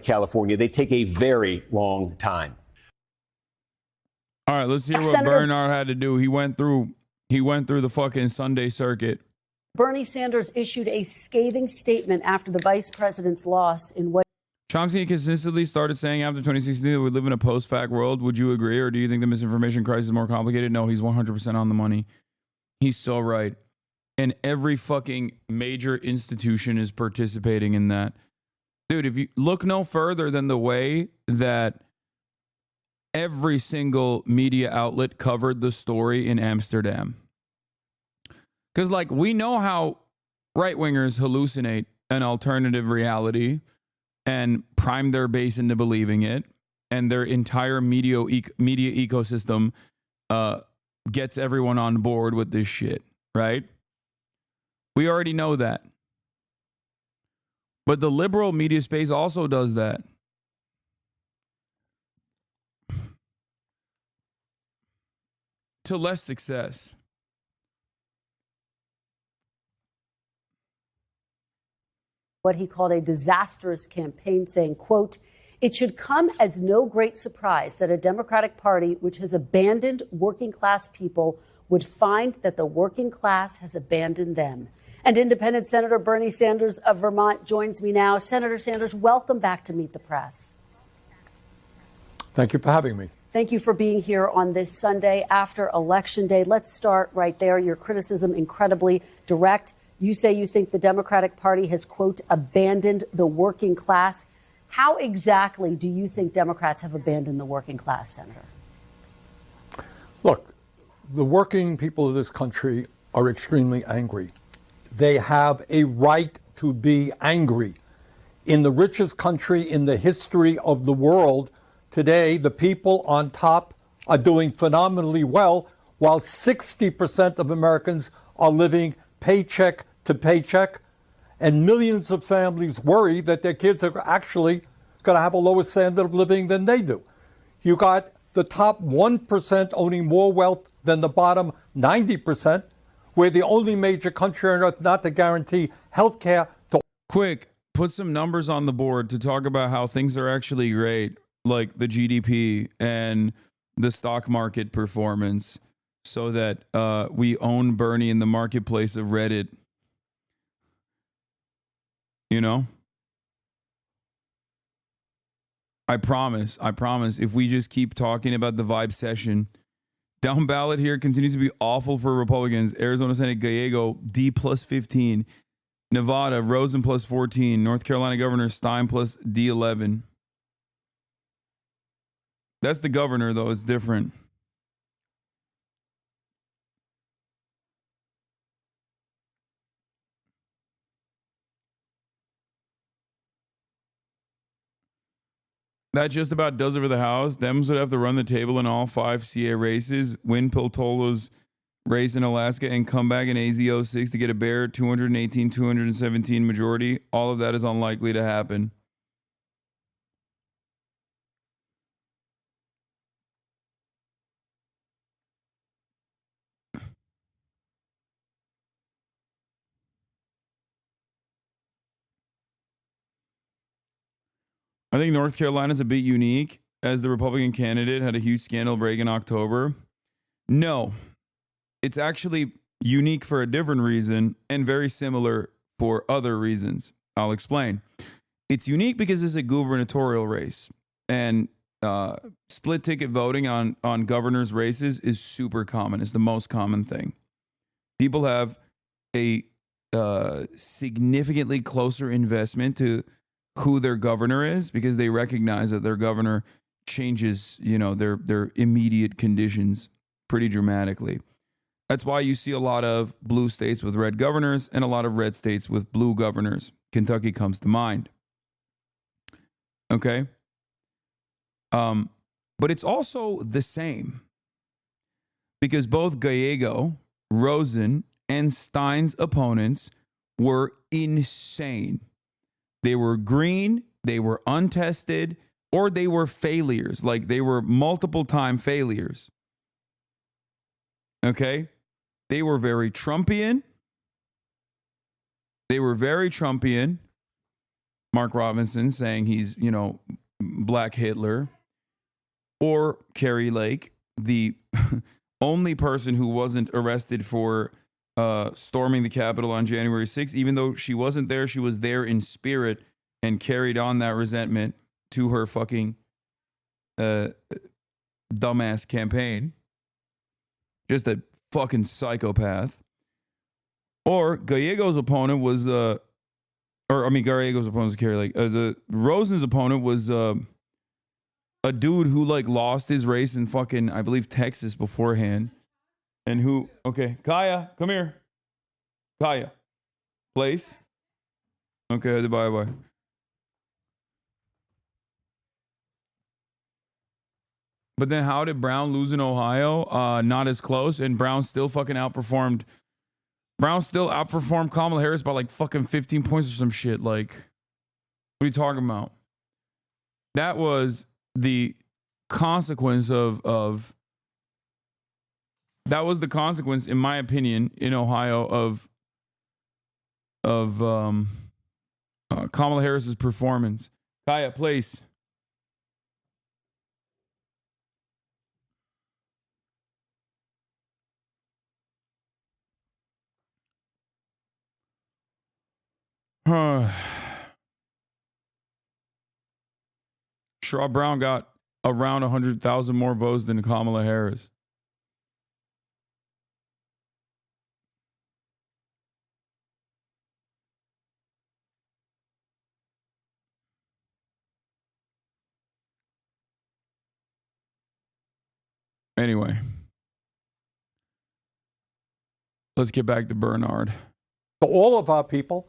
California. They take a very long time. All right, let's hear what Bernard had to do. He went through the fucking Sunday circuit. Bernie Sanders issued a scathing statement after the vice president's loss in what Chomsky consistently started saying after 2016 that we live in a post-fact world. Would you agree, or do you think the misinformation crisis is more complicated? No, he's 100% on the money. He's so right. And every fucking major institution is participating in that. Dude, if you look no further than the way that every single media outlet covered the story in Amsterdam. Because, like, we know how right-wingers hallucinate an alternative reality and prime their base into believing it, and their entire media ecosystem gets everyone on board with this shit, right? We already know that. But the liberal media space also does that. To less success. what he called a disastrous campaign, saying, quote, "It should come as no great surprise that a Democratic Party which has abandoned working class people would find that the working class has abandoned them." And Independent Senator Bernie Sanders of Vermont joins me now. Senator Sanders, welcome back to Meet the Press. Thank you for having me. Thank you for being here on this Sunday after Election Day. Let's start right there. Your criticism incredibly direct. You say you think the Democratic Party has, quote, abandoned the working class. How exactly do you think Democrats have abandoned the working class, Senator? Look, the working people of this country are extremely angry. They have a right to be angry. In the richest country in the history of the world, today, the people on top are doing phenomenally well, while 60% of Americans are living paycheck to paycheck, and millions of families worry that their kids are actually going to have a lower standard of living than they do. You got the top 1% owning more wealth than the bottom 90%. We're the only major country on earth not to guarantee health care to... Quick, put some numbers on the board to talk about how things are actually great, like the GDP and the stock market performance, so that we own Bernie in the marketplace of Reddit. You know? I promise, if we just keep talking about the vibe session, down ballot here continues to be awful for Republicans. Arizona Senate Gallego, D plus 15. Nevada, Rosen plus 14. North Carolina Governor Stein plus D11. That's the governor, though. It's different. That just about does it for the House. Dems would have to run the table in all 5 CA races, win Piltolo's race in Alaska, and come back in AZ06 to get a bare 218-217 majority. All of that is unlikely to happen. I think North Carolina is a bit unique, as the Republican candidate had a huge scandal break in October. No, it's actually unique for a different reason and very similar for other reasons. I'll explain. It's unique because it's a gubernatorial race, and split ticket voting on governor's races is super common. It's the most common thing. People have a significantly closer investment to who their governor is, because they recognize that their governor changes, their immediate conditions pretty dramatically. That's why you see a lot of blue states with red governors and a lot of red states with blue governors. Kentucky comes to mind. Okay? But it's also the same, because both Gallego, Rosen, and Stein's opponents were insane. They were green, they were untested, or they were failures. Like, they were multiple time failures. Okay? They were very Trumpian. Mark Robinson saying he's, Black Hitler, or Carrie Lake, the only person who wasn't arrested for storming the Capitol on January 6th. Even though she wasn't there, she was there in spirit and carried on that resentment to her fucking dumbass campaign. Just a fucking psychopath. Or Gallego's opponent was, Gallego's opponent was Carrie Lake. Rosen's opponent was a dude who lost his race in fucking, I believe, Texas beforehand. And who, okay, Kaya, come here. Kaya, place. Okay, bye. But then how did Brown lose in Ohio? Not as close, and Brown still outperformed Kamala Harris by fucking 15 points or some shit. What are you talking about? That was the consequence that was the consequence, in my opinion, in Ohio of Kamala Harris's performance. Kaya, place. Sherrod Brown got around 100,000 more votes than Kamala Harris. Anyway, let's get back to Bernard. All of our people,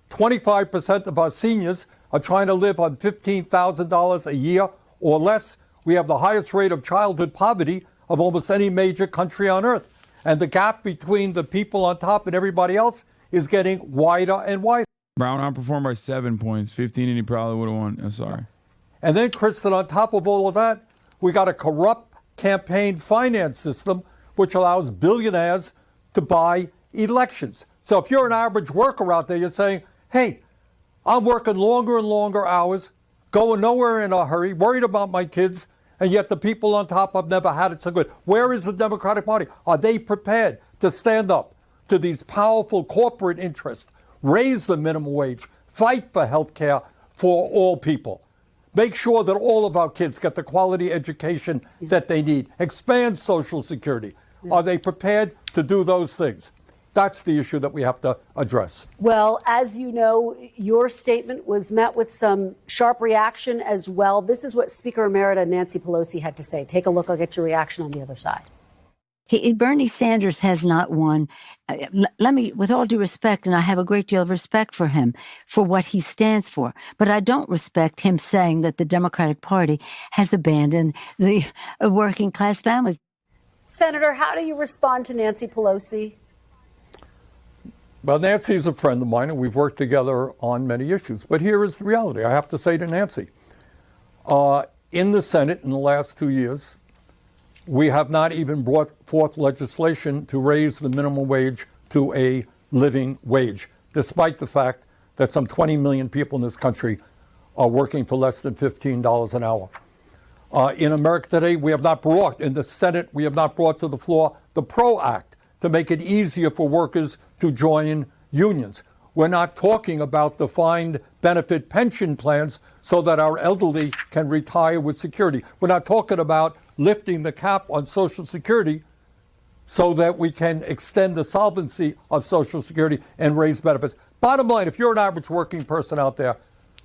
25% of our seniors are trying to live on $15,000 a year or less. We have the highest rate of childhood poverty of almost any major country on earth. And the gap between the people on top and everybody else is getting wider and wider. Brown outperformed by 7 points, 15, and he probably would have won. I'm sorry. And then, Kristen, on top of all of that, we got a corrupt campaign finance system which allows billionaires to buy elections. So if you're an average worker out there, you're saying, hey, I'm working longer and longer hours, going nowhere in a hurry, worried about my kids, and yet the people on top have never had it so good. Where is the Democratic Party? Are they prepared to stand up to these powerful corporate interests, raise the minimum wage, fight for health care for all people? Make sure that all of our kids get the quality education that they need. Expand Social Security. Are they prepared to do those things? That's the issue that we have to address. Well, as you know, your statement was met with some sharp reaction as well. This is what Speaker Emerita Nancy Pelosi had to say. Take a look. I'll get your reaction on the other side. Bernie Sanders has not won. Let me, with all due respect, and I have a great deal of respect for him, for what he stands for, but I don't respect him saying that the Democratic Party has abandoned the working class families. Senator, how do you respond to Nancy Pelosi? Well, Nancy's a friend of mine, and we've worked together on many issues. But here is the reality. I have to say to Nancy, in the Senate in the last 2 years, we have not even brought forth legislation to raise the minimum wage to a living wage, despite the fact that some 20 million people in this country are working for less than $15 an hour. In America today, we have not brought, in the Senate, we have not brought to the floor the PRO Act to make it easier for workers to join unions. We're not talking about defined benefit pension plans so that our elderly can retire with security. We're not talking about lifting the cap on Social Security so that we can extend the solvency of Social Security and raise benefits. Bottom line, if you're an average working person out there,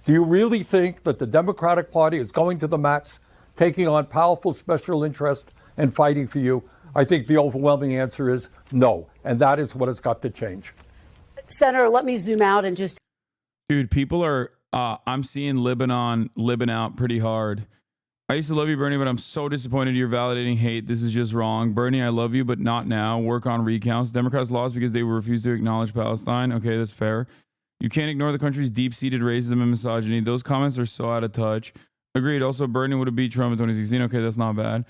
do you really think that the Democratic Party is going to the mats, taking on powerful special interests and fighting for you? I think the overwhelming answer is no, and that is what has got to change. Senator, let me zoom out and just... Dude, people are, I'm seeing libbing out pretty hard. I used to love you, Bernie, but I'm so disappointed you're validating hate. This is just wrong. Bernie, I love you, but not now. Work on recounts. Democrats lost because they refused to acknowledge Palestine. Okay, that's fair. You can't ignore the country's deep-seated racism and misogyny. Those comments are so out of touch. Agreed. Also, Bernie would have beat Trump in 2016. Okay, that's not bad.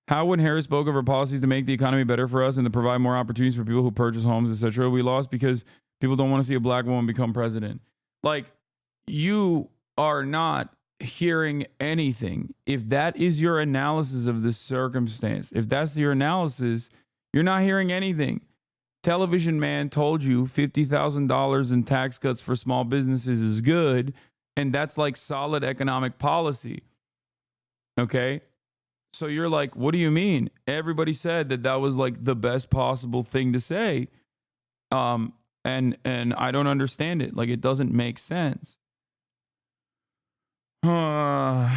How when Harris spoke of her policies to make the economy better for us and to provide more opportunities for people who purchase homes, etc., we lost because people don't want to see a black woman become president. Like, you are not hearing anything. If that is your analysis of the circumstance, if that's your analysis, you're not hearing anything. Television Man told you $50,000 in tax cuts for small businesses is good, and that's like solid economic policy. Okay? So you're like, what do you mean? Everybody said that was like the best possible thing to say. And I don't understand it. Like, it doesn't make sense. You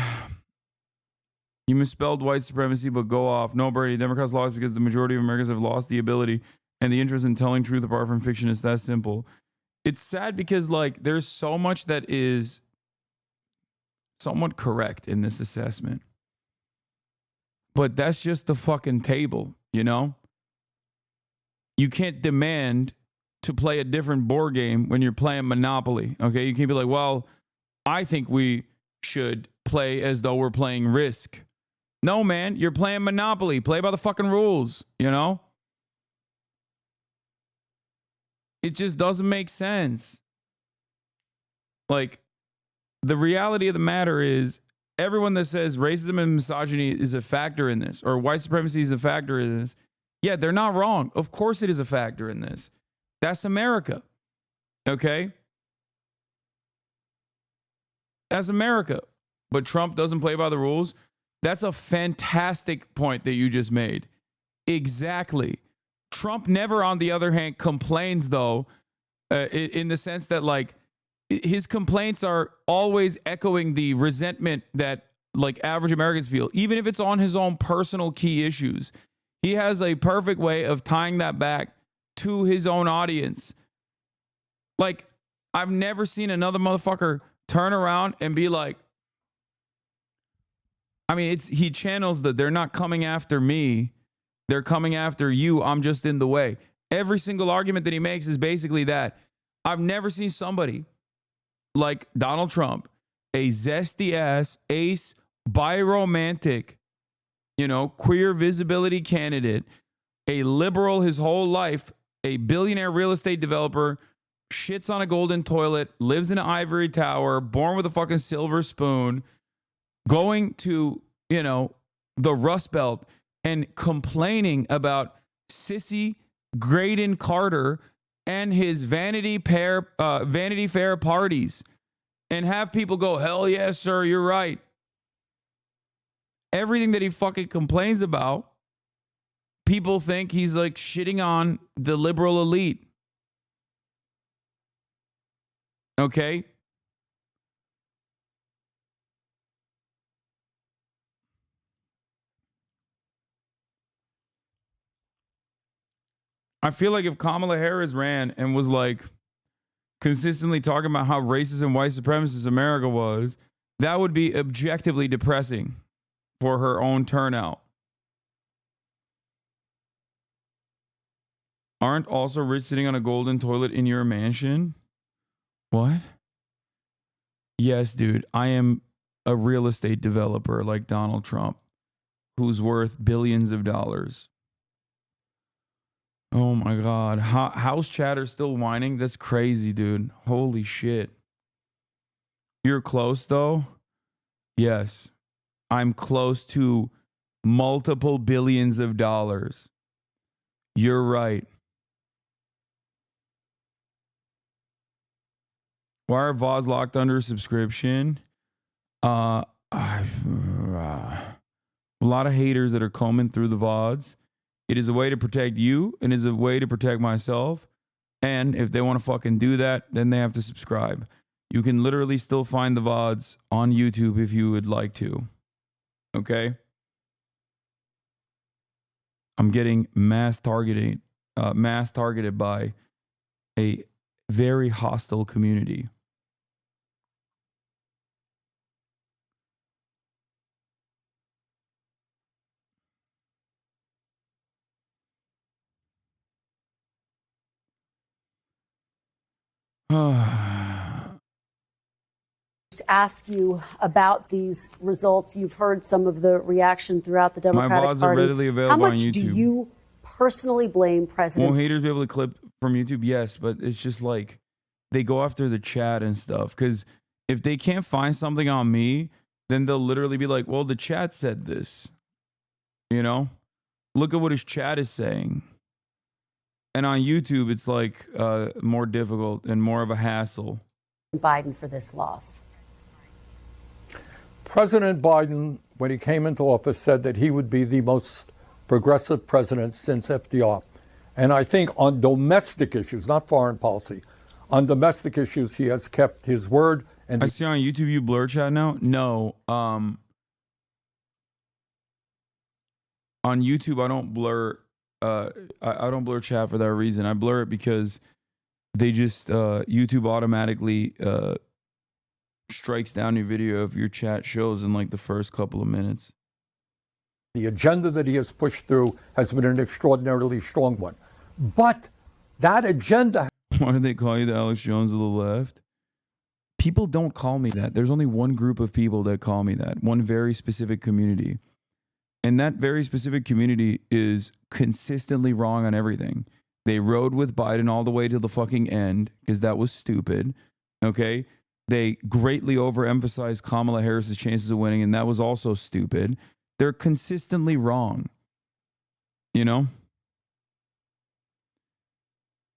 misspelled white supremacy, but go off. No, Bernie, Democrats lost because the majority of Americans have lost the ability and the interest in telling truth apart from fiction. It's that simple. It's sad because, like, there's so much that is somewhat correct in this assessment. But that's just the fucking table, you know? You can't demand to play a different board game when you're playing Monopoly, okay? You can't be like, well, I think we should play as though we're playing Risk. No, man, you're playing Monopoly. Play by the fucking rules, you know? It just doesn't make sense. Like, the reality of the matter is, everyone that says racism and misogyny is a factor in this, or white supremacy is a factor in this, yeah, they're not wrong. Of course it is a factor in this. That's America. Okay? That's America. But Trump doesn't play by the rules. That's a fantastic point that you just made. Exactly. Trump never, on the other hand, complains, though, in the sense that, like, his complaints are always echoing the resentment that, like, average Americans feel, even if it's on his own personal key issues. He has a perfect way of tying that back to his own audience. Like, I've never seen another motherfucker turn around and be like, I mean, he channels that they're not coming after me. They're coming after you. I'm just in the way. Every single argument that he makes is basically that. I've never seen somebody like Donald Trump, a zesty ass, ace, biromantic, you know, queer visibility candidate, a liberal his whole life, a billionaire real estate developer, shits on a golden toilet, lives in an ivory tower, born with a fucking silver spoon, going to, you know, the Rust Belt and complaining about sissy Graydon Carter and his Vanity Fair parties, and have people go, hell yes, sir, you're right. Everything that he fucking complains about, people think he's like shitting on the liberal elite. Okay? I feel like if Kamala Harris ran and was like consistently talking about how racist and white supremacist America was, that would be objectively depressing for her own turnout. Aren't also rich sitting on a golden toilet in your mansion? What? Yes, dude. I am a real estate developer like Donald Trump, who's worth billions of dollars. Oh my God. House chatter still whining? That's crazy, dude. Holy shit. You're close, though? Yes. I'm close to multiple billions of dollars. You're right. Why are VODs locked under subscription? A lot of haters that are combing through the VODs. It is a way to protect you, and it is a way to protect myself. And if they want to fucking do that, then they have to subscribe. You can literally still find the VODs on YouTube if you would like to. Okay? I'm getting mass targeted by a very hostile community. Ask you about these results. You've heard some of the reaction throughout the Democratic Party. My VODs are readily available on YouTube. How much do you personally blame President? Won't haters be able to clip from YouTube? Yes, but it's just like they go after the chat and stuff because If they can't find something on me, then they'll literally be like, well, the chat said this. You know? Look at what his chat is saying. And on YouTube, it's like more difficult and more of a hassle. Biden for this loss. President Biden, when he came into office, said that he would be the most progressive president since FDR. And I think on domestic issues, not foreign policy, on domestic issues, he has kept his word. And I see on YouTube you blur chat now. No, on YouTube I don't blur. I don't blur chat for that reason. I blur it because they just YouTube automatically strikes down your video if your chat shows in like the first couple of minutes. The agenda that he has pushed through has been an extraordinarily strong one. But that agenda... Why do they call you the Alex Jones of the left? People don't call me that. There's only one group of people that call me that. One very specific community. And that very specific community is consistently wrong on everything. They rode with Biden all the way to the fucking end because that was stupid. Okay? They greatly overemphasized Kamala Harris's chances of winning, and that was also stupid. They're consistently wrong. You know?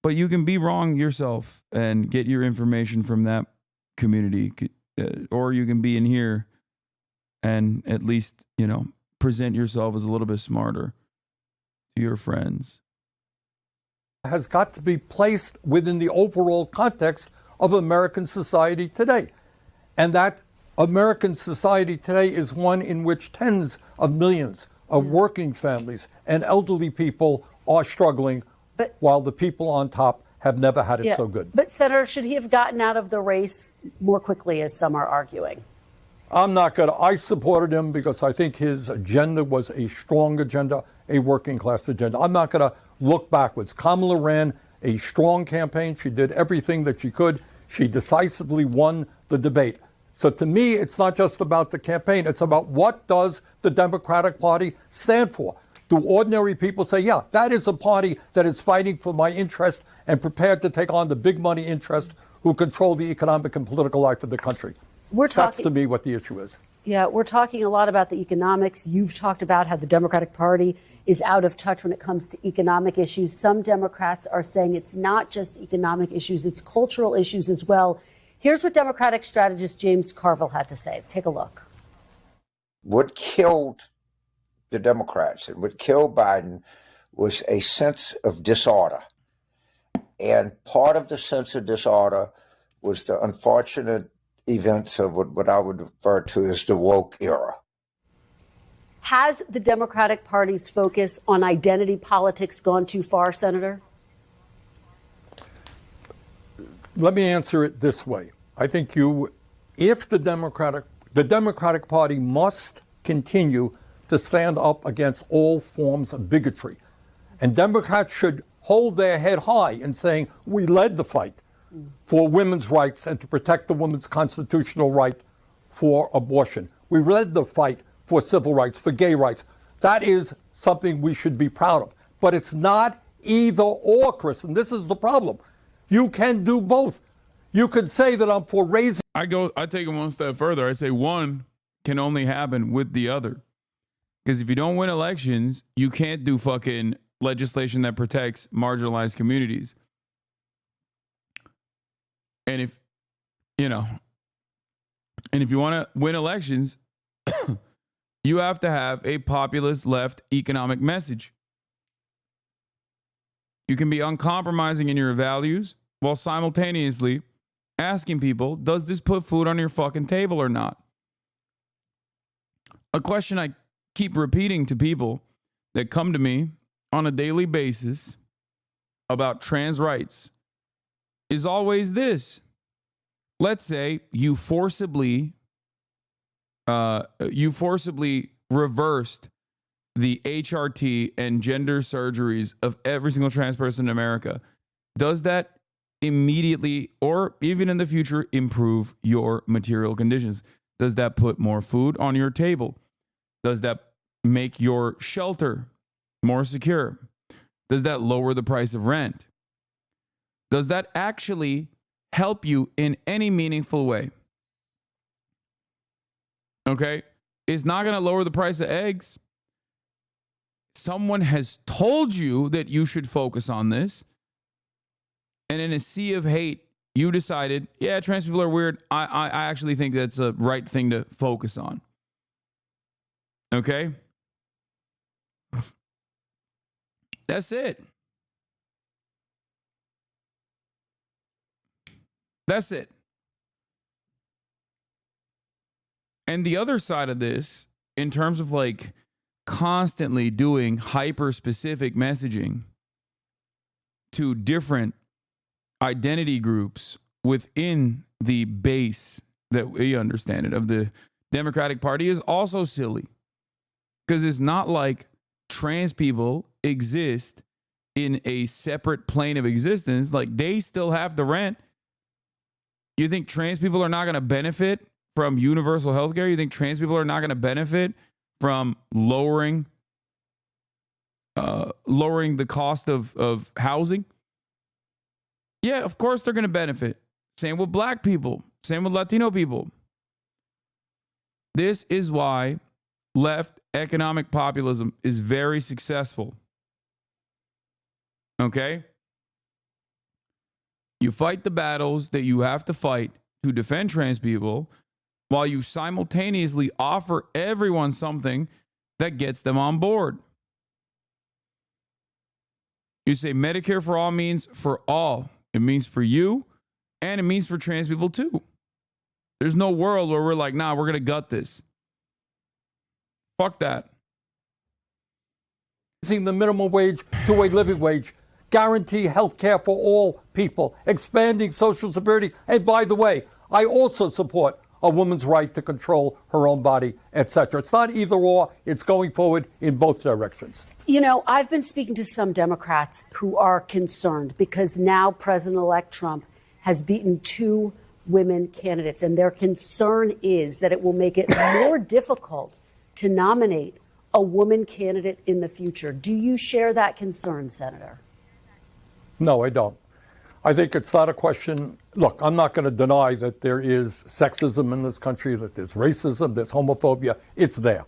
But you can be wrong yourself and get your information from that community. Or you can be in here and at least, you know, present yourself as a little bit smarter to your friends. Has got to be placed within the overall context of American society today. And that American society today is one in which tens of millions of working families and elderly people are struggling, while the people on top have never had it so good. But Senator, should he have gotten out of the race more quickly, as some are arguing? I'm not going to. I supported him because I think his agenda was a strong agenda, a working class agenda. I'm not going to look backwards. Kamala ran a strong campaign. She did everything that she could. She decisively won the debate. So to me, it's not just about the campaign. It's about what does the Democratic Party stand for? Do ordinary people say, yeah, that is a party that is fighting for my interest and prepared to take on the big money interest who control the economic and political life of the country? That's to me what the issue is. Yeah, we're talking a lot about the economics. You've talked about how the Democratic Party is out of touch when it comes to economic issues. Some Democrats are saying it's not just economic issues, it's cultural issues as well. Here's what Democratic strategist James Carville had to say. Take a look. What killed the Democrats and what killed Biden was a sense of disorder. And part of the sense of disorder was the unfortunate events of what I would refer to as the woke era. Has the Democratic Party's focus on identity politics gone too far, Senator? Let me answer it this way. I think if the Democratic Party must continue to stand up against all forms of bigotry. And Democrats should hold their head high in saying, we led the fight for women's rights and to protect the woman's constitutional right for abortion. We led the fight for civil rights, for gay rights. That is something we should be proud of. But it's not either or, Chris, and this is the problem. You can do both. You could say that I'm for raising. I take it one step further. I say one can only happen with the other. Because if you don't win elections, you can't do fucking legislation that protects marginalized communities. And if you want to win elections, you have to have a populist left economic message. You can be uncompromising in your values while simultaneously asking people, does this put food on your fucking table or not? A question I keep repeating to people that come to me on a daily basis about trans rights is always this. Let's say you forcibly reversed the HRT and gender surgeries of every single trans person in America. Does that immediately or even in the future improve your material conditions? Does that put more food on your table? Does that make your shelter more secure? Does that lower the price of rent? Does that actually help you in any meaningful way? Okay? It's not going to lower the price of eggs. Someone has told you that you should focus on this. And in a sea of hate, you decided, yeah, trans people are weird. I actually think that's the right thing to focus on. Okay? That's it. That's it. And the other side of this, in terms of like constantly doing hyper-specific messaging to different identity groups within the base that we understand it of the Democratic Party is also silly. Because it's not like trans people exist in a separate plane of existence. Like they still have the rent. You think trans people are not going to benefit from universal health care? You think trans people are not going to benefit from lowering the cost of housing? Yeah, of course they're going to benefit. Same with black people. Same with Latino people. This is why left economic populism is very successful. Okay? You fight the battles that you have to fight to defend trans people while you simultaneously offer everyone something that gets them on board. You say Medicare for all means for all. It means for you, and it means for trans people too. There's no world where we're like, nah, we're going to gut this. Fuck that. Raising the minimum wage to a living wage, guarantee health care for all people, expanding Social Security. And by the way, I also support a woman's right to control her own body, etc. It's not either or. It's going forward in both directions. You know, I've been speaking to some Democrats who are concerned because now President-elect Trump has beaten 2 women candidates, and their concern is that it will make it more difficult to nominate a woman candidate in the future. Do you share that concern, Senator? No, I don't. I think it's not a question. Look, I'm not going to deny that there is sexism in this country, that there's racism, there's homophobia. It's there.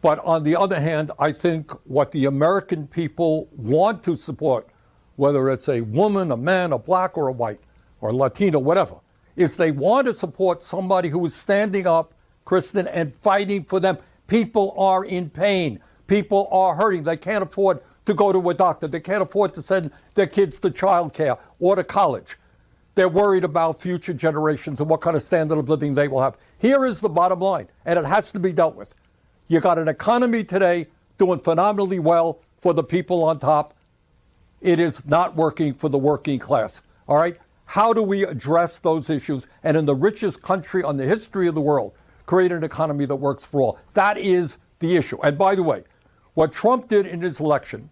But on the other hand, I think what the American people want to support, whether it's a woman, a man, a black or a white or Latino, whatever, is they want to support somebody who is standing up, Kristen, and fighting for them. People are in pain. People are hurting. They can't afford to go to a doctor. They can't afford to send their kids to childcare or to college. They're worried about future generations and what kind of standard of living they will have. Here is the bottom line, and it has to be dealt with. You got an economy today doing phenomenally well for the people on top. It is not working for the working class. All right? How do we address those issues? And in the richest country on the history of the world, create an economy that works for all. That is the issue. And by the way, what Trump did in his election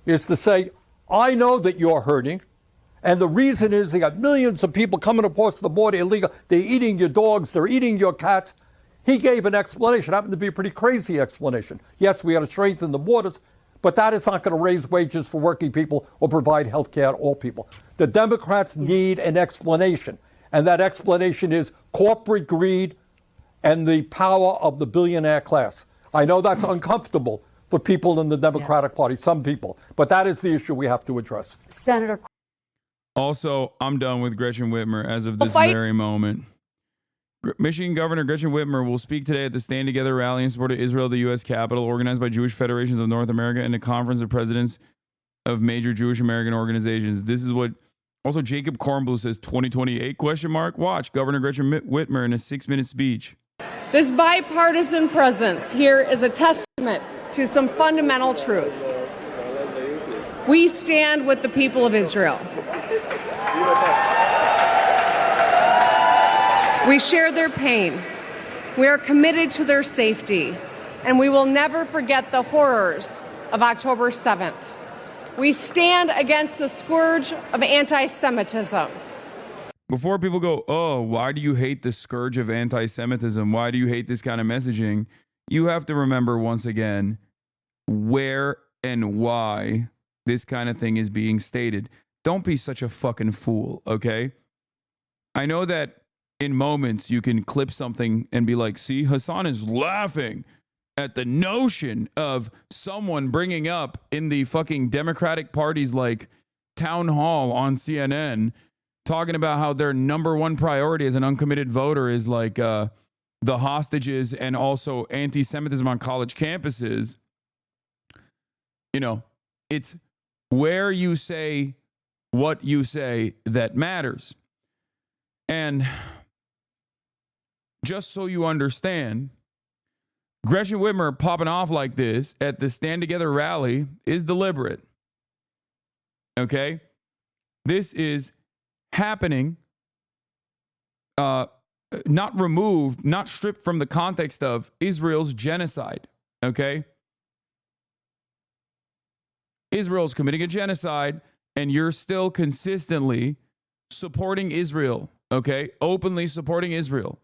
is to say, I know that you're hurting. And the reason is they got millions of people coming across the border illegal. They're eating your dogs. They're eating your cats. He gave an explanation. It happened to be a pretty crazy explanation. Yes, we got to strengthen the borders, but that is not going to raise wages for working people or provide health care to all people. The Democrats need an explanation. And that explanation is corporate greed and the power of the billionaire class. I know that's uncomfortable for people in the Democratic Party, some people, but that is the issue we have to address. Senator. Also, I'm done with Gretchen Whitmer as of this very moment. Michigan Governor Gretchen Whitmer will speak today at the Stand Together rally in support of Israel at the U.S. Capitol, organized by Jewish Federations of North America and a conference of presidents of major Jewish American organizations. This is what also Jacob Kornblue says, 2028, ? Watch Governor Gretchen Whitmer in a 6-minute speech. This bipartisan presence here is a testament to some fundamental truths. We stand with the people of Israel. We share their pain. We are committed to their safety, and we will never forget the horrors of October 7th. We stand against the scourge of anti-Semitism. Before people go, oh, why do you hate the scourge of anti-Semitism? Why do you hate this kind of messaging? You have to remember once again where and why this kind of thing is being stated. Don't be such a fucking fool, okay? I know that in moments you can clip something and be like, see, Hassan is laughing at the notion of someone bringing up in the fucking Democratic Party's like town hall on CNN talking about how their number one priority as an uncommitted voter is like the hostages and also anti-Semitism on college campuses. You know, it's where you say what you say that matters. And just so you understand, Gretchen Whitmer popping off like this at the Stand Together rally is deliberate. Okay? This is happening, not removed, not stripped from the context of Israel's genocide. Okay? Israel's committing a genocide, and you're still consistently supporting Israel. Okay? Openly supporting Israel.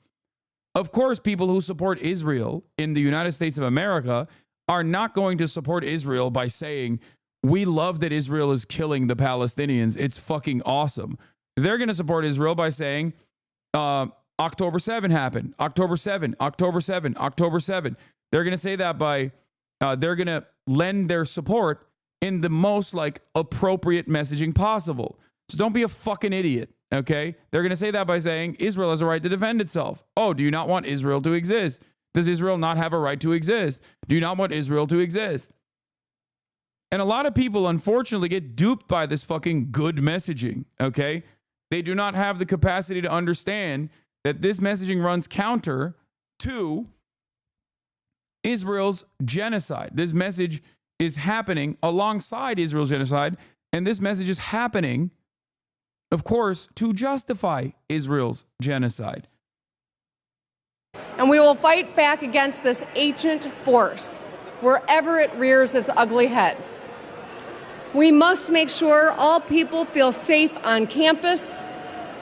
Of course, people who support Israel in the United States of America are not going to support Israel by saying, we love that Israel is killing the Palestinians. It's fucking awesome. They're going to support Israel by saying, October 7 happened. October 7, October 7, October 7. They're going to say that by, they're going to lend their support in the most like appropriate messaging possible. So don't be a fucking idiot. Okay, they're going to say that by saying Israel has a right to defend itself. Oh, do you not want Israel to exist? Does Israel not have a right to exist? Do you not want Israel to exist? And a lot of people, unfortunately, get duped by this fucking good messaging. Okay, they do not have the capacity to understand that this messaging runs counter to Israel's genocide. This message is happening alongside Israel's genocide, and this message is happening, of course, to justify Israel's genocide. And we will fight back against this ancient force wherever it rears its ugly head. We must make sure all people feel safe on campus,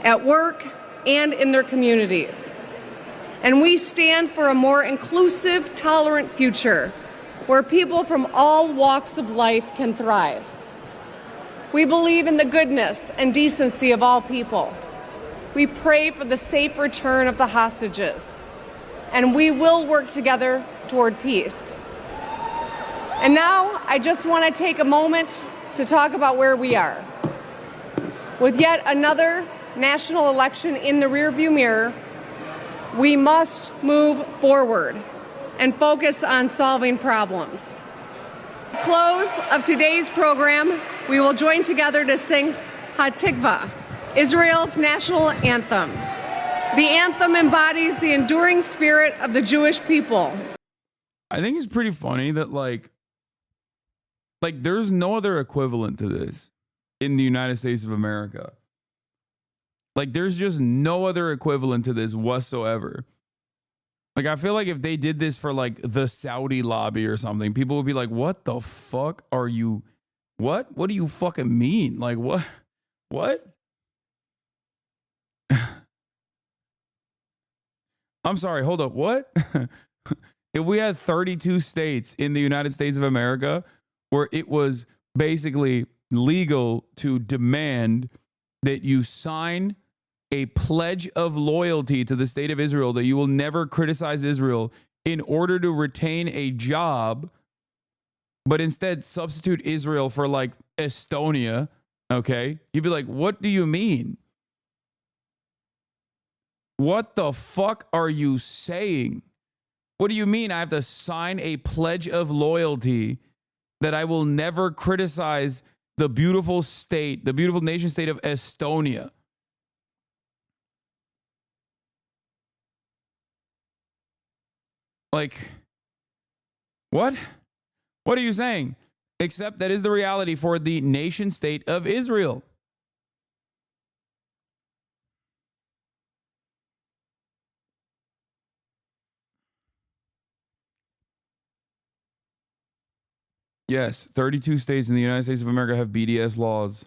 at work, and in their communities. And we stand for a more inclusive, tolerant future where people from all walks of life can thrive. We believe in the goodness and decency of all people. We pray for the safe return of the hostages, and we will work together toward peace. And now I just want to take a moment to talk about where we are. With yet another national election in the rearview mirror, we must move forward and focus on solving problems. At the close of today's program, we will join together to sing Hatikva, Israel's national anthem. The anthem embodies the enduring spirit of the Jewish people. I think it's pretty funny that like there's no other equivalent to this in the United States of America. Like there's just no other equivalent to this whatsoever. Like I feel like if they did this for like the Saudi lobby or something, people would be like, what the fuck are you? What do you fucking mean? Like what? I'm sorry, hold up. What? If we had 32 states in the United States of America where it was basically legal to demand that you sign a pledge of loyalty to the state of Israel, that you will never criticize Israel in order to retain a job, but instead substitute Israel for like Estonia, okay? You'd be like, what do you mean? What the fuck are you saying? What do you mean I have to sign a pledge of loyalty that I will never criticize the beautiful state, the beautiful nation state of Estonia? Like, what? What are you saying? Except that is the reality for the nation state of Israel. Yes, 32 states in the United States of America have BDS laws.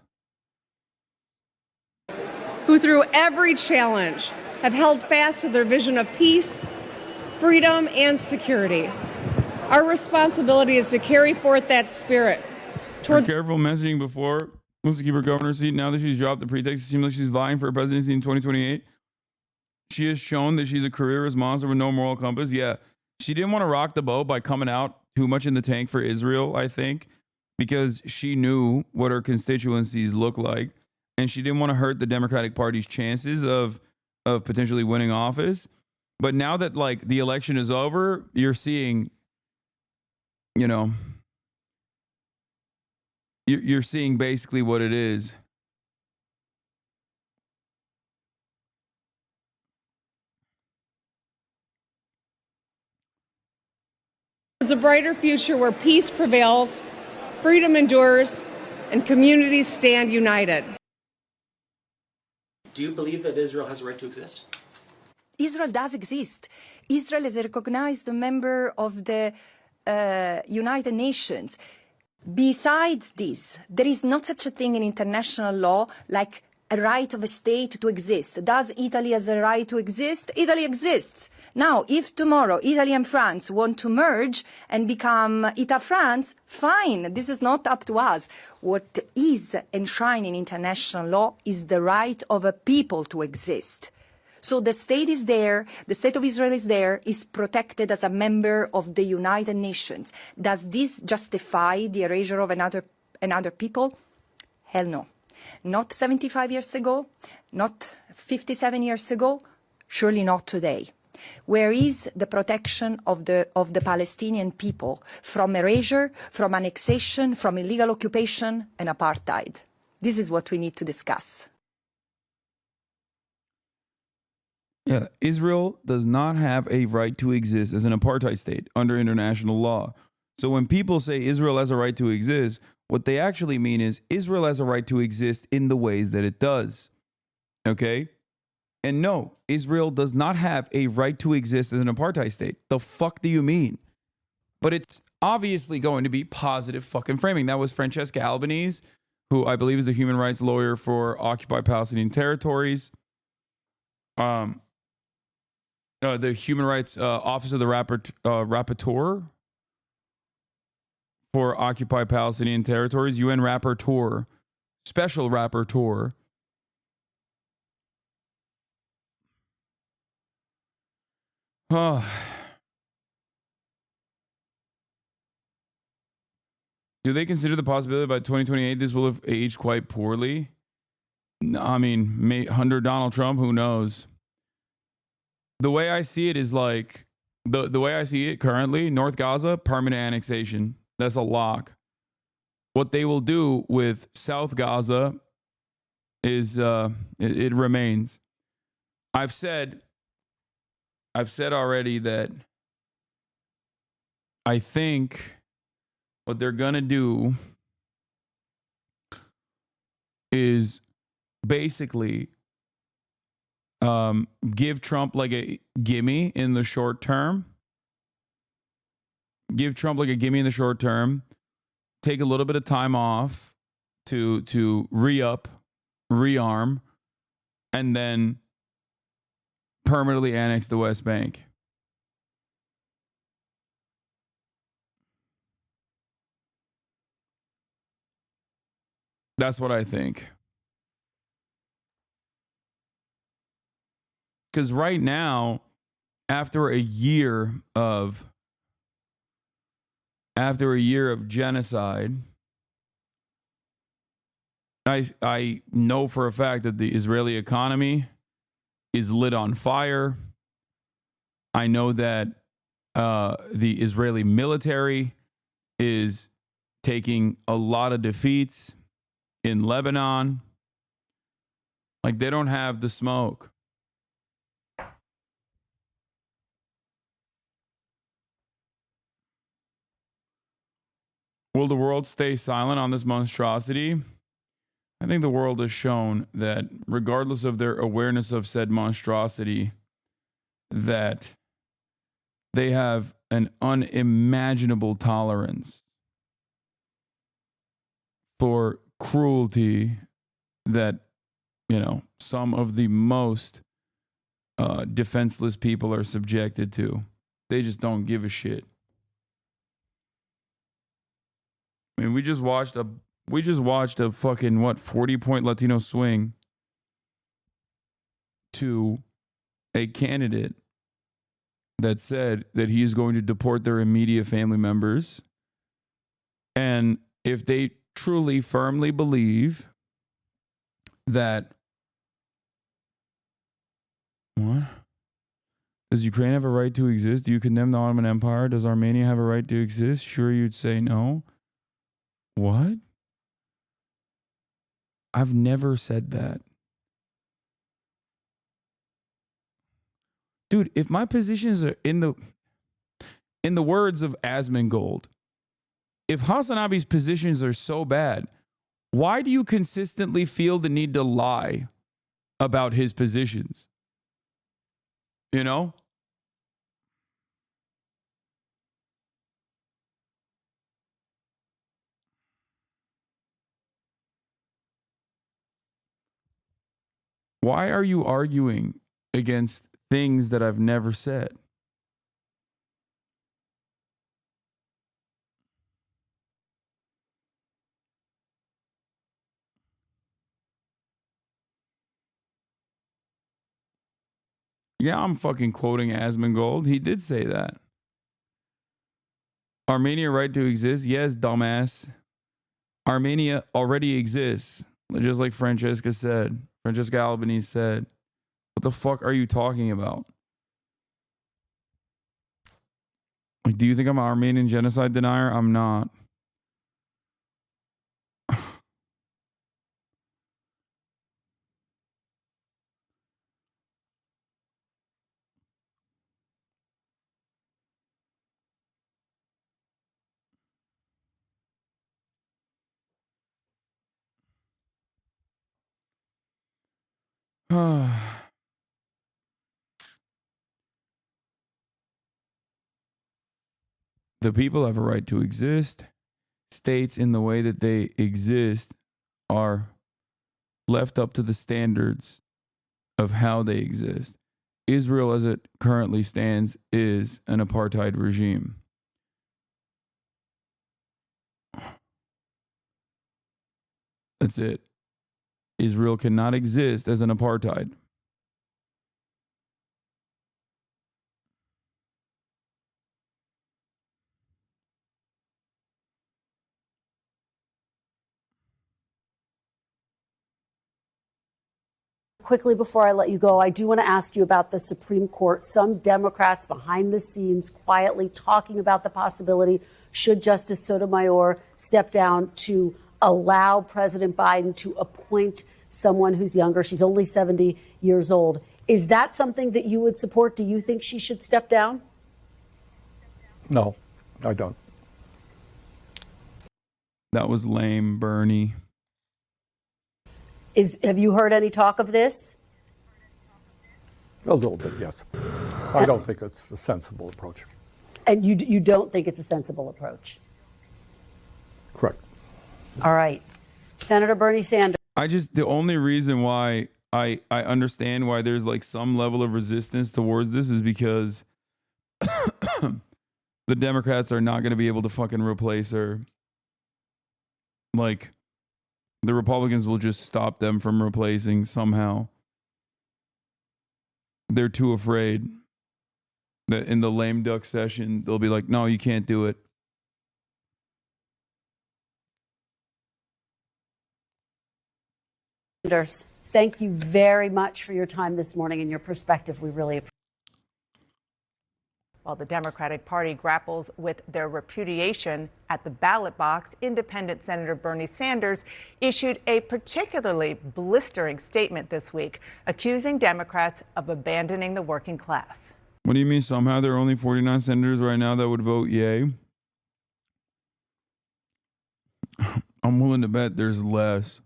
Who through every challenge have held fast to their vision of peace, freedom, and security. Our responsibility is to carry forth that spirit towards... Her careful messaging before wants to keep her governor's seat. Now that she's dropped the pretext, it seems like she's vying for a presidency in 2028. She has shown that she's a careerist monster with no moral compass. Yeah. She didn't want to rock the boat by coming out too much in the tank for Israel, I think, because she knew what her constituencies look like. And she didn't want to hurt the Democratic Party's chances of potentially winning office. But now that like the election is over, you're seeing, you know, you're seeing basically what it is. It's a brighter future where peace prevails, freedom endures, and communities stand united. Do you believe that Israel has a right to exist? Israel does exist. Israel is a recognized member of the United Nations. Besides this, there is not such a thing in international law like a right of a state to exist. Does Italy has a right to exist? Italy exists. Now, if tomorrow Italy and France want to merge and become Ita France, fine. This is not up to us. What is enshrined in international law is the right of a people to exist. So the state is there, the state of Israel is there, is protected as a member of the United Nations. Does this justify the erasure of another people? Hell no. Not 75 years ago, not 57 years ago, surely not today. Where is the protection of the Palestinian people from erasure, from annexation, from illegal occupation and apartheid? This is what we need to discuss. Yeah, Israel does not have a right to exist as an apartheid state under international law. So when people say Israel has a right to exist, what they actually mean is Israel has a right to exist in the ways that it does. Okay? And no, Israel does not have a right to exist as an apartheid state. The fuck do you mean? But it's obviously going to be positive fucking framing. That was Francesca Albanese, who I believe is a human rights lawyer for occupied Palestinian territories. The human rights office of the rapporteur for occupied Palestinian territories, UN rapporteur, special rapporteur. Do they consider the possibility by 2028 this will have aged quite poorly? I mean, under Donald Trump, who knows? The way I see it is like, the way I see it currently, North Gaza, permanent annexation. That's a lock. What they will do with South Gaza is it remains. I've said already that I think what they're gonna do is basically give Trump like a gimme in the short term. Give Trump like a gimme in the short term. Take a little bit of time off to re-up, rearm, and then permanently annex the West Bank. That's what I think. Because right now, after a year of genocide, I know for a fact that the Israeli economy is lit on fire. I know that the Israeli military is taking a lot of defeats in Lebanon. Like, they don't have the smoke. Will the world stay silent on this monstrosity? I think the world has shown that regardless of their awareness of said monstrosity, that they have an unimaginable tolerance for cruelty that, you know, some of the most defenseless people are subjected to. They just don't give a shit. I mean, we just watched a fucking 40-point Latino swing to a candidate that said that he is going to deport their immediate family members. And if they truly firmly believe that, what? Does Ukraine have a right to exist? Do you condemn the Ottoman Empire? Does Armenia have a right to exist? Sure, you'd say no. What? I've never said that. Dude, if my positions are in the words of Asmongold, if Hasanabi's positions are so bad, why do you consistently feel the need to lie about his positions? You know? Why are you arguing against things that I've never said? Yeah, I'm fucking quoting Asmongold. He did say that. Armenia right to exist? Yes, dumbass. Armenia already exists. Just like Francesca Albanese said. What the fuck are you talking about? Like, do you think I'm an Armenian genocide denier? I'm not. The people have a right to exist. States, in the way that they exist, are left up to the standards of how they exist. Israel, as it currently stands, is an apartheid regime. That's it. Israel cannot exist as an apartheid. Quickly, before I let you go, I do want to ask you about the Supreme Court. Some Democrats behind the scenes quietly talking about the possibility, should Justice Sotomayor step down, to allow President Biden to appoint someone who's younger. She's only 70 years old. Is that something that you would support? Do you think she should step down? No, I don't. That was lame, Bernie. Have you heard any talk of this? A little bit, yes. I don't think it's a sensible approach. And you don't think it's a sensible approach? Correct. All right. Senator Bernie Sanders. The only reason why I understand why there's like some level of resistance towards this is because the Democrats are not going to be able to fucking replace her. Like, the Republicans will just stop them from replacing somehow. They're too afraid that in the lame duck session, they'll be like, no, you can't do it. Sanders, thank you very much for your time this morning and your perspective. We really appreciate it. While the Democratic Party grapples with their repudiation at the ballot box, independent Senator Bernie Sanders issued a particularly blistering statement this week, accusing Democrats of abandoning the working class. What do you mean somehow there are only 49 senators right now that would vote yay? I'm willing to bet there's less.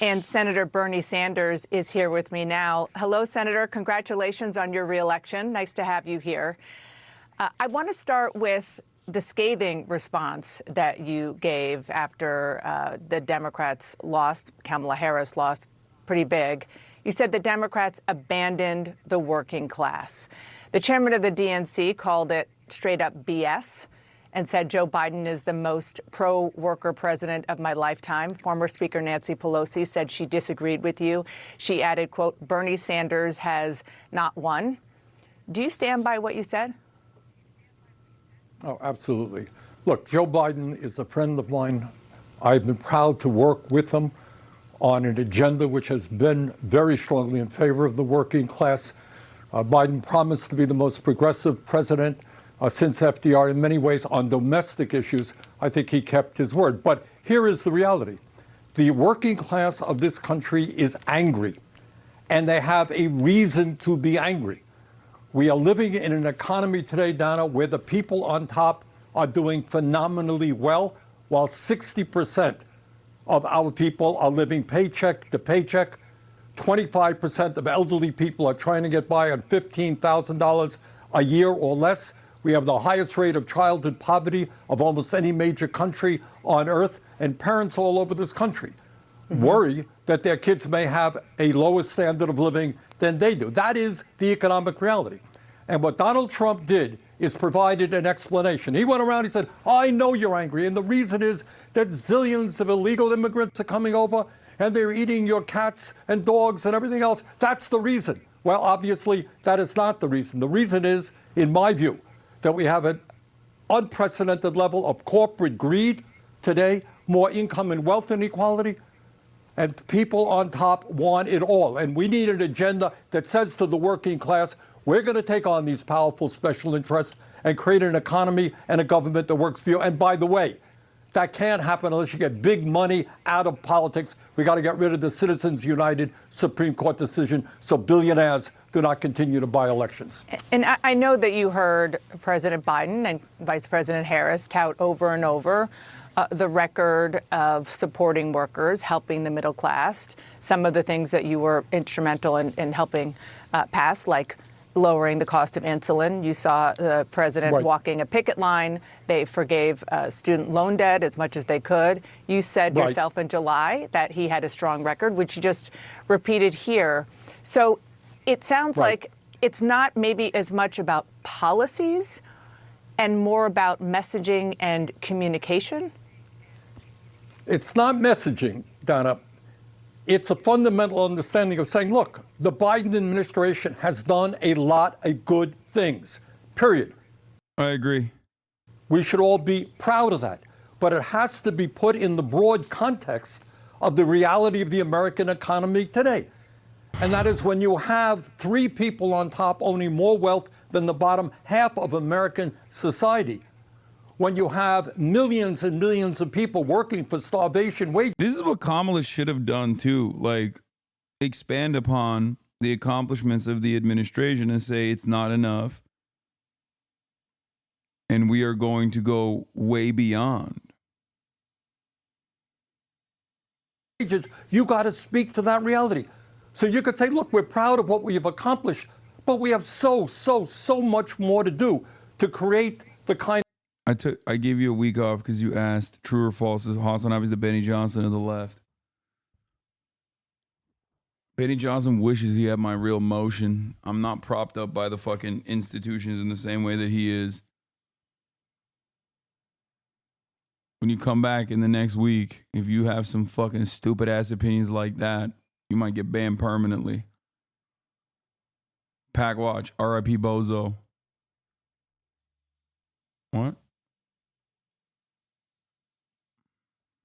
And Senator Bernie Sanders is here with me now. Hello, Senator. Congratulations on your reelection. Nice to have you here. I want to start with the scathing response that you gave after the Democrats lost, Kamala Harris lost pretty big. You said the Democrats abandoned the working class. The chairman of the DNC called it straight up BS. and said Joe Biden is the most pro-worker president of my lifetime. Former Speaker Nancy Pelosi said she disagreed with you. She added, quote, Bernie Sanders has not won. Do you stand by what you said? Oh, absolutely. Look, Joe Biden is a friend of mine. I've been proud to work with him on an agenda which has been very strongly in favor of the working class. Biden promised to be the most progressive president since FDR. In many ways, on domestic issues, I think he kept his word. But here is the reality. The working class of this country is angry, and they have a reason to be angry. We are living in an economy today, Donna, where the people on top are doing phenomenally well, while 60% of our people are living paycheck to paycheck. 25% of elderly people are trying to get by on $15,000 a year or less. We have the highest rate of childhood poverty of almost any major country on earth, and parents all over this country worry that their kids may have a lower standard of living than they do. That is the economic reality. And what Donald Trump did is provided an explanation. He went around, he said, I know you're angry, and the reason is that zillions of illegal immigrants are coming over, and they're eating your cats and dogs and everything else. That's the reason. Well, obviously, that is not the reason. The reason is, in my view, that we have an unprecedented level of corporate greed today, more income and wealth inequality, and people on top want it all. And we need an agenda that says to the working class, we're going to take on these powerful special interests and create an economy and a government that works for you. And by the way, that can't happen unless you get big money out of politics. We got to get rid of the Citizens United Supreme Court decision so billionaires do not continue to buy elections. And I know that you heard President Biden and Vice President Harris tout over and over the record of supporting workers, helping the middle class, some of the things that you were instrumental in helping pass, like lowering the cost of insulin. You saw the president walking a picket line. They forgave student loan debt as much as they could. You said yourself in July that he had a strong record, which you just repeated here. So it sounds like it's not maybe as much about policies and more about messaging and communication. It's not messaging, Donna. It's a fundamental understanding of saying, look, the Biden administration has done a lot of good things, period. I agree. We should all be proud of that. But it has to be put in the broad context of the reality of the American economy today. And that is when you have three people on top owning more wealth than the bottom half of American society. When you have millions and millions of people working for starvation wages. This is what Kamala should have done too. Like, expand upon the accomplishments of the administration and say it's not enough. And we are going to go way beyond. You got to speak to that reality. So you could say, look, we're proud of what we have accomplished, but we have so much more to do to create the kind. I gave you a week off because you asked true or false is Hasanabi the Benny Johnson of the left. Benny Johnson wishes he had my real motion. I'm not propped up by the fucking institutions in the same way that he is. When you come back in the next week, if you have some fucking stupid ass opinions like that, you might get banned permanently. Pack watch, R.I.P. Bozo. What?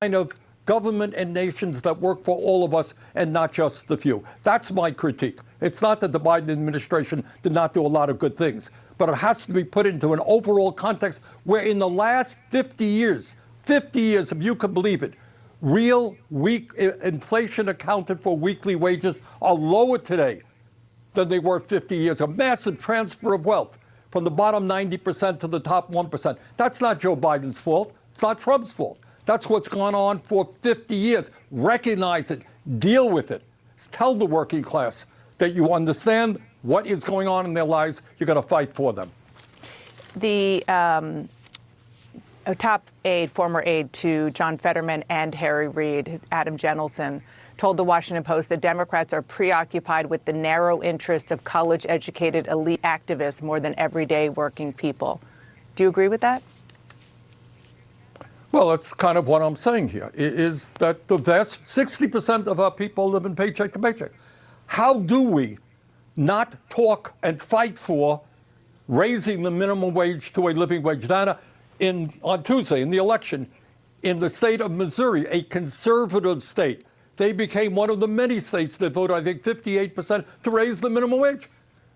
Kind of government and nations that work for all of us and not just the few. That's my critique. It's not that the Biden administration did not do a lot of good things, but it has to be put into an overall context where in the last 50 years, if you can believe it, real weak inflation accounted for weekly wages are lower today than they were 50 years ago. Massive transfer of wealth from the bottom 90% to the top 1%. That's not Joe Biden's fault. It's not Trump's fault. That's what's gone on for 50 years. Recognize it. Deal with it. Tell the working class that you understand what is going on in their lives. You're going to fight for them. The top aide, former aide to John Fetterman and Harry Reid, Adam Jenelson, told the Washington Post that Democrats are preoccupied with the narrow interests of college-educated elite activists more than everyday working people. Do you agree with that? Well, that's kind of what I'm saying here, is that the vast 60% of our people live in paycheck to paycheck. How do we not talk and fight for raising the minimum wage to a living wage? Dana, on Tuesday, in the election, in the state of Missouri, a conservative state, they became one of the many states that voted, I think, 58% to raise the minimum wage.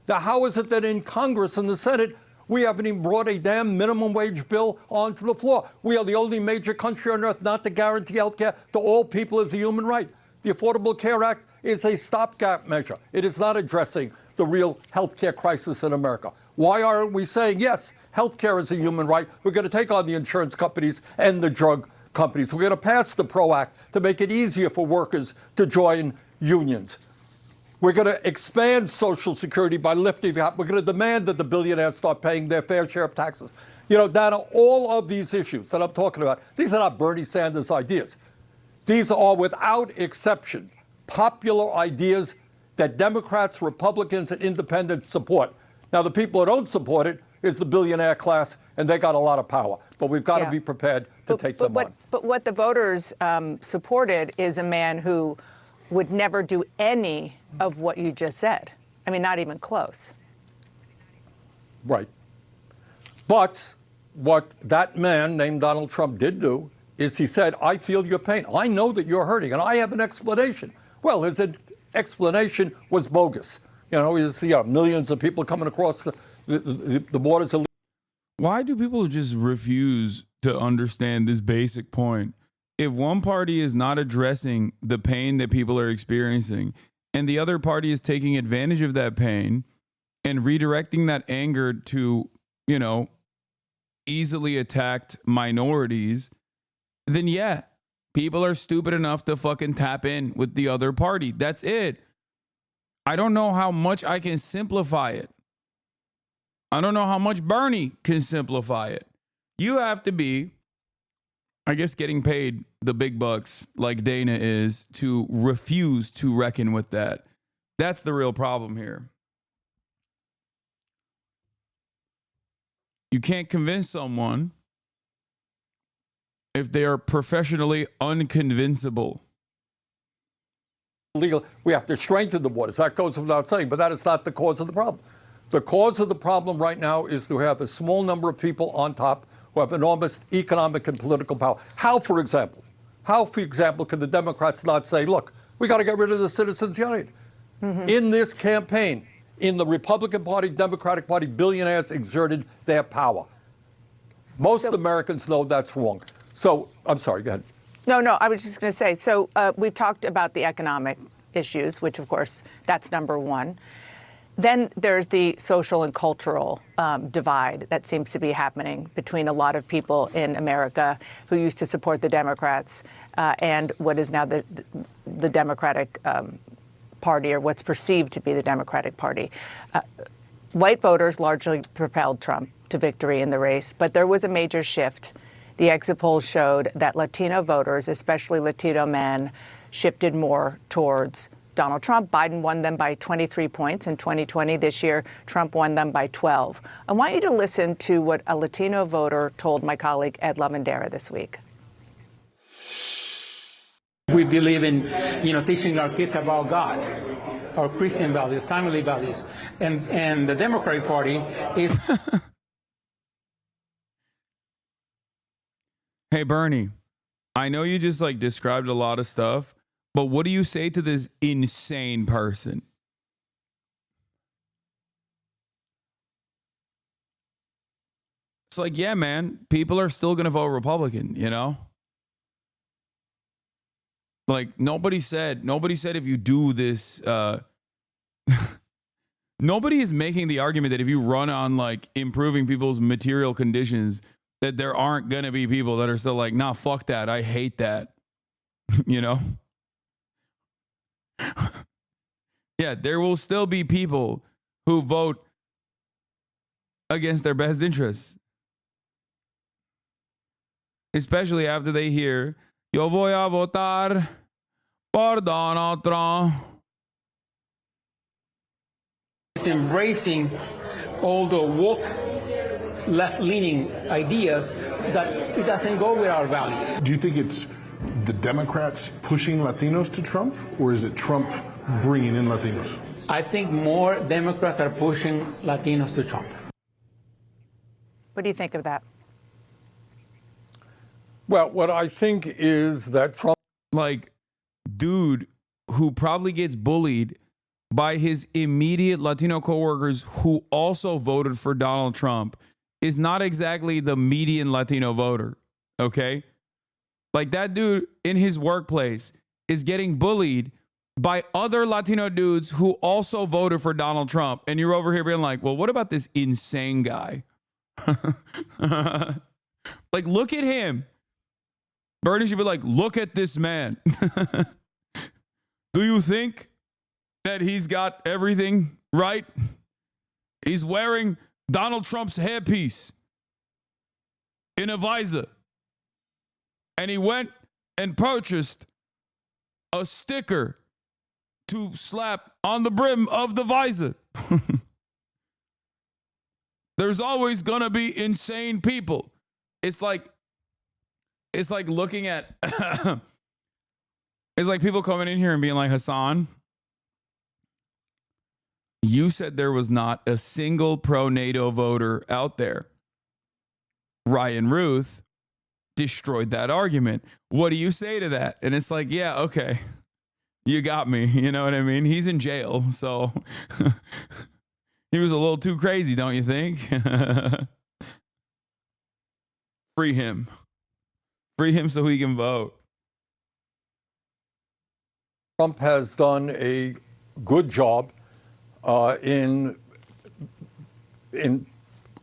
Now, how is it that in Congress and the Senate, we haven't even brought a damn minimum wage bill onto the floor? We are the only major country on earth not to guarantee health care to all people as a human right. The Affordable Care Act is a stopgap measure. It is not addressing the real health care crisis in America. Why aren't we saying, yes, health care is a human right? We're going to take on the insurance companies and the drug companies. We're going to pass the PRO Act to make it easier for workers to join unions. We're going to expand Social Security by lifting it up. We're going to demand that the billionaires start paying their fair share of taxes. You know, Dana, all of these issues that I'm talking about, these are not Bernie Sanders ideas. These are, without exception, popular ideas that Democrats, Republicans, and independents support. Now, the people who don't support it is the billionaire class, and they got a lot of power. But we've got to be prepared to take them on. But what the voters supported is a man who would never do any of what you just said. I mean, not even close. Right. But what that man named Donald Trump did do is he said, I feel your pain. I know that you're hurting, and I have an explanation. Well, his explanation was bogus. You know, millions of people coming across the borders. Why do people just refuse to understand this basic point? If one party is not addressing the pain that people are experiencing, and the other party is taking advantage of that pain and redirecting that anger to, you know, easily attacked minorities, then yeah, people are stupid enough to fucking tap in with the other party. That's it. I don't know how much I can simplify it. I don't know how much Bernie can simplify it. You have to be, I guess, getting paid the big bucks like Dana is to refuse to reckon with that. That's the real problem here. You can't convince someone if they are professionally unconvincible. Legal, we have to strengthen the borders. That goes without saying, but that is not the cause of the problem. The cause of the problem right now is to have a small number of people on top who have enormous economic and political power. How, for example, can the Democrats not say, look, we got to get rid of the Citizens United? Mm-hmm. In this campaign, in the Republican Party, Democratic Party, billionaires exerted their power. Most Americans know that's wrong. So, I'm sorry, go ahead. No, I was just going to say, so we've talked about the economic issues, which, of course, that's number one. Then there's the social and cultural divide that seems to be happening between a lot of people in America who used to support the Democrats and what is now the Democratic Party, or what's perceived to be the Democratic Party. White voters largely propelled Trump to victory in the race, but there was a major shift. The exit polls showed that Latino voters, especially Latino men, shifted more towards Donald Trump. Biden won them by 23 points in 2020. This year, Trump won them by 12. I want you to listen to what a Latino voter told my colleague Ed Lavandera this week. We believe in, teaching our kids about God, our Christian values, family values, and the Democratic Party is. Hey, Bernie, I know you just described a lot of stuff, but what do you say to this insane person? It's like, yeah, man, people are still going to vote Republican, you know? Nobody said if you do this, nobody is making the argument that if you run on improving people's material conditions, that there aren't going to be people that are still nah, fuck that. I hate that. You know? Yeah, there will still be people who vote against their best interests. Especially after they hear, yo voy a votar por Donald Trump. It's embracing all the woke left-leaning ideas that it doesn't go with our values. Do you think it's the Democrats pushing Latinos to Trump, or is it Trump bringing in Latinos? I think more Democrats are pushing Latinos to Trump. What do you think of that? Well, what I think is that Trump, Like, dude who probably gets bullied by his immediate Latino coworkers who also voted for Donald Trump is not exactly the median Latino voter, okay? Like, that dude in his workplace is getting bullied by other Latino dudes who also voted for Donald Trump. And you're over here being like, well, what about this insane guy? Like, look at him. Bernie should be like, look at this man. Do you think that he's got everything right? He's wearing Donald Trump's hairpiece in a visor. And he went and purchased a sticker to slap on the brim of the visor. There's always going to be insane people. It's like looking at it's like people coming in here and being like, Hassan, you said there was not a single pro-NATO voter out there. Ryan Ruth destroyed that argument. What do you say to that? And it's like, yeah, okay, you got me. You know what I mean? He's in jail, so he was a little too crazy, don't you think? Free him. Free him so he can vote. Trump has done a good job in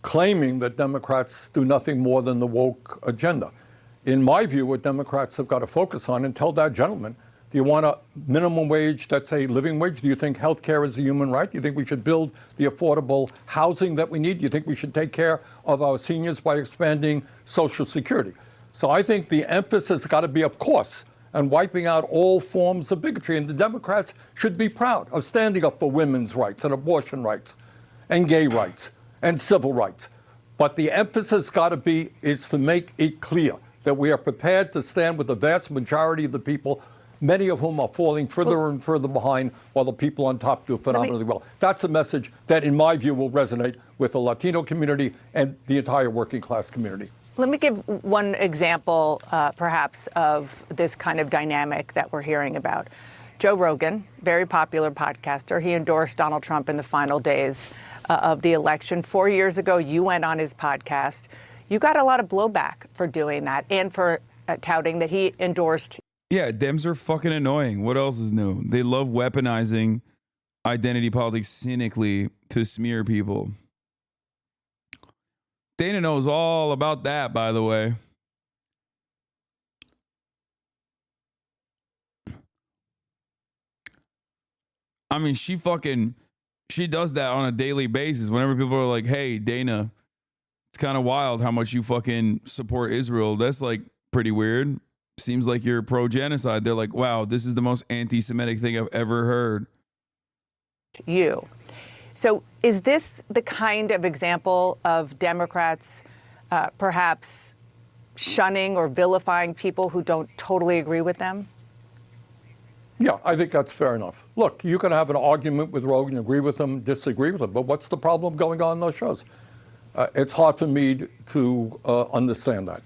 claiming that Democrats do nothing more than the woke agenda. In my view, what Democrats have got to focus on, and tell that gentleman, do you want a minimum wage that's a living wage? Do you think health care is a human right? Do you think we should build the affordable housing that we need? Do you think we should take care of our seniors by expanding Social Security? So I think the emphasis has got to be, of course, on wiping out all forms of bigotry. And the Democrats should be proud of standing up for women's rights and abortion rights and gay rights and civil rights. But the emphasis got to be is to make it clear that we are prepared to stand with the vast majority of the people, many of whom are falling further and further behind, while the people on top do phenomenally well. That's a message that, in my view, will resonate with the Latino community and the entire working class community. Let me give one example, perhaps, of this kind of dynamic that we're hearing about. Joe Rogan, very popular podcaster, he endorsed Donald Trump in the final days of the election. 4 years ago, you went on his podcast. You got a lot of blowback for doing that and for touting that he endorsed. Yeah, Dems are fucking annoying. What else is new? They love weaponizing identity politics cynically to smear people. Dana knows all about that, by the way. I mean, she does that on a daily basis. Whenever people are like, hey, Dana, it's kind of wild how much you fucking support Israel. That's like pretty weird. Seems like you're pro-genocide. They're like, wow, this is the most anti-Semitic thing I've ever heard. You. So is this the kind of example of Democrats perhaps shunning or vilifying people who don't totally agree with them? Yeah, I think that's fair enough. Look, you can have an argument with Rogan, agree with him, disagree with him, but what's the problem going on in those shows? It's hard for me to understand that.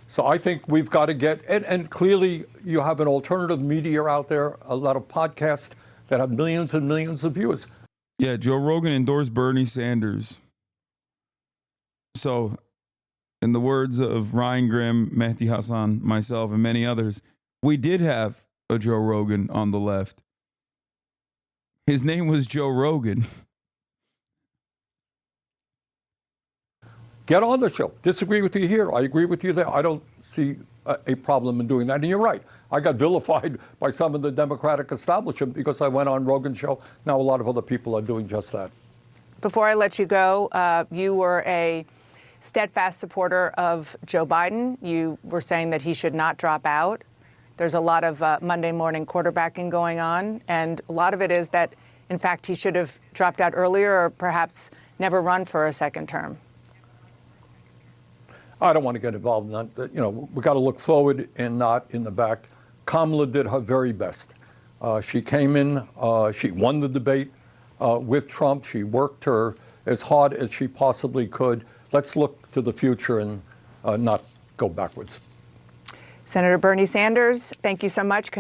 So I think we've got to get, and clearly you have an alternative media out there, a lot of podcasts that have millions and millions of viewers. Yeah, Joe Rogan endorsed Bernie Sanders. So, in the words of Ryan Grimm, Mehdi Hassan, myself, and many others, we did have a Joe Rogan on the left. His name was Joe Rogan. Get on the show. Disagree with you here. I agree with you there. I don't see a problem in doing that. And you're right. I got vilified by some of the Democratic establishment because I went on Rogan's show. Now a lot of other people are doing just that. Before I let you go, you were a steadfast supporter of Joe Biden. You were saying that he should not drop out. There's a lot of Monday morning quarterbacking going on, and a lot of it is that, in fact, he should have dropped out earlier or perhaps never run for a second term. I don't want to get involved in that. You know, we got to look forward and not in the back. Kamala did her very best. She came in, she won the debate with Trump. She worked her as hard as she possibly could. Let's look to the future and not go backwards. Senator Bernie Sanders, thank you so much.